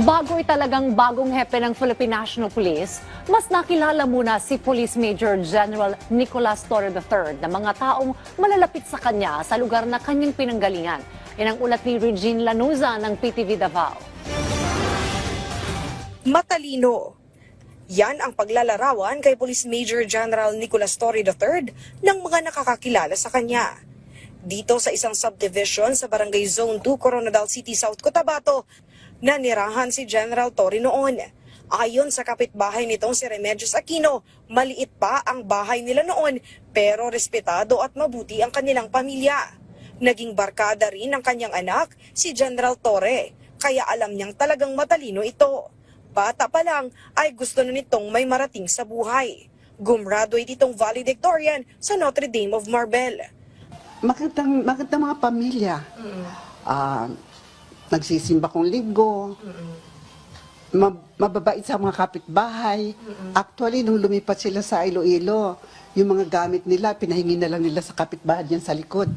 Bago talagang bagong hepe ng Philippine National Police, mas nakilala muna si Police Major General Nicolas Torre III na mga taong malalapit sa kanya sa lugar na kanyang pinanggalingan. Yan ang ulat ni Regine Lanuza ng PTV Davao. Matalino. Yan ang paglalarawan kay Police Major General Nicolas Torre III ng mga nakakakilala sa kanya. Dito sa isang subdivision sa Barangay Zone 2, Coronadal City, South Cotabato, nanirahan si General Torre noon. Ayon sa kapitbahay nitong si Remedios Aquino, maliit pa ang bahay nila noon pero respetado at mabuti ang kanilang pamilya. Naging barkada rin ng kanyang anak, si General Torre, kaya alam niyang talagang matalino ito. Bata pa lang ay gusto na nitong may marating sa buhay. Gumraduate itong valedictorian sa Notre Dame of Marbel. Magandang mga pamilya. Nagsisimba kong linggo. Mababait sa mga kapitbahay. Actually, nung lumipat sila sa Iloilo, yung mga gamit nila, pinahingi na lang nila sa kapitbahay dyan sa likod.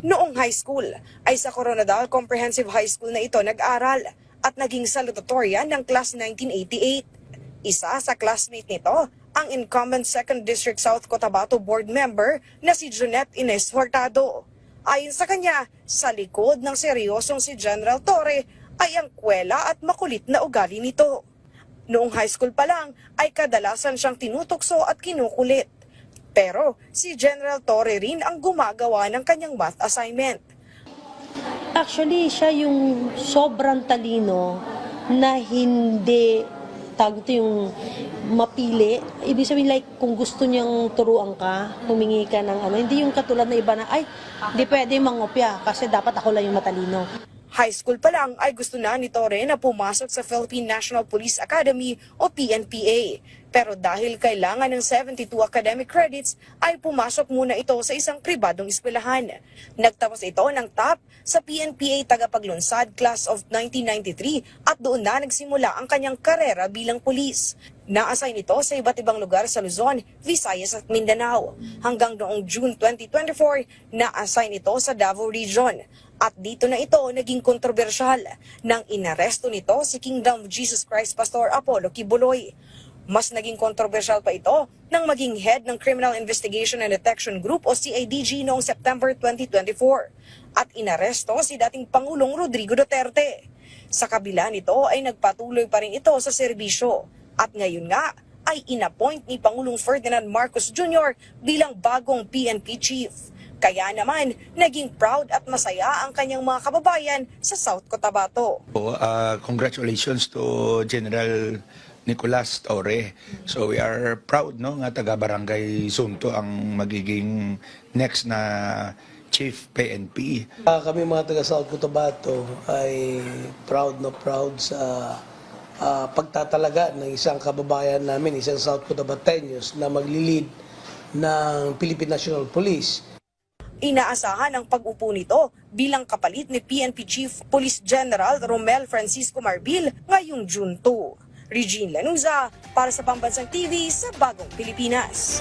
Noong high school, ay sa Coronadal Comprehensive High School na ito nag-aral at naging salutatorian ng Class 1988. Isa sa classmate nito, ang incumbent 2nd District South Cotabato Board member na si Junette Ines Hurtado. Ayon sa kanya, sa likod ng seryosong si General Torre ay ang kwela at makulit na ugali nito. Noong high school pa lang ay kadalasan siyang tinutukso at kinukulit. Pero si General Torre rin ang gumagawa ng kanyang math assignment. Actually, siya yung sobrang talino na hindi yung mapili. Ibig sabihin like kung gusto niyang turuan ka, humingi ka ng hindi yung katulad na iba na, ay, di pwede mangopya kasi dapat ako lang yung matalino. High school pa lang ay gusto na ni Torre na pumasok sa Philippine National Police Academy o PNPA. Pero dahil kailangan ng 72 academic credits, ay pumasok muna ito sa isang pribadong eskwelahan. Nagtapos ito ng top sa PNPA Tagapaglunsad Class of 1993 at doon na nagsimula ang kanyang karera bilang pulis. Na-assign ito sa iba't ibang lugar sa Luzon, Visayas at Mindanao. Hanggang noong June 2024, na-assign ito sa Davao Region. At dito na ito naging kontrobersyal nang inaresto nito si Kingdom of Jesus Christ Pastor Apollo Kibuloy. Mas naging kontrobersyal pa ito nang maging head ng Criminal Investigation and Detection Group o CIDG noong September 2024 at inaresto si dating Pangulong Rodrigo Duterte. Sa kabila nito ay nagpatuloy pa rin ito sa serbisyo at ngayon nga ay inappoint ni Pangulong Ferdinand Marcos Jr. bilang bagong PNP chief. Kaya naman, naging proud at masaya ang kanyang mga kababayan sa South Cotabato. Congratulations to General Nicolas Torre. So we are proud nga taga-Barangay Zone 2 ang magiging next na Chief PNP. Kami mga taga-South Cotabato ay proud sa pagtatalaga ng isang kababayan namin, isang South Cotabateños na maglilid ng Philippine National Police. Inaasahan ang pag-upo nito bilang kapalit ni PNP Chief Police General Romel Francisco Marbil ngayong June 2. Regine Lanuza para sa Pambansang TV sa Bagong Pilipinas.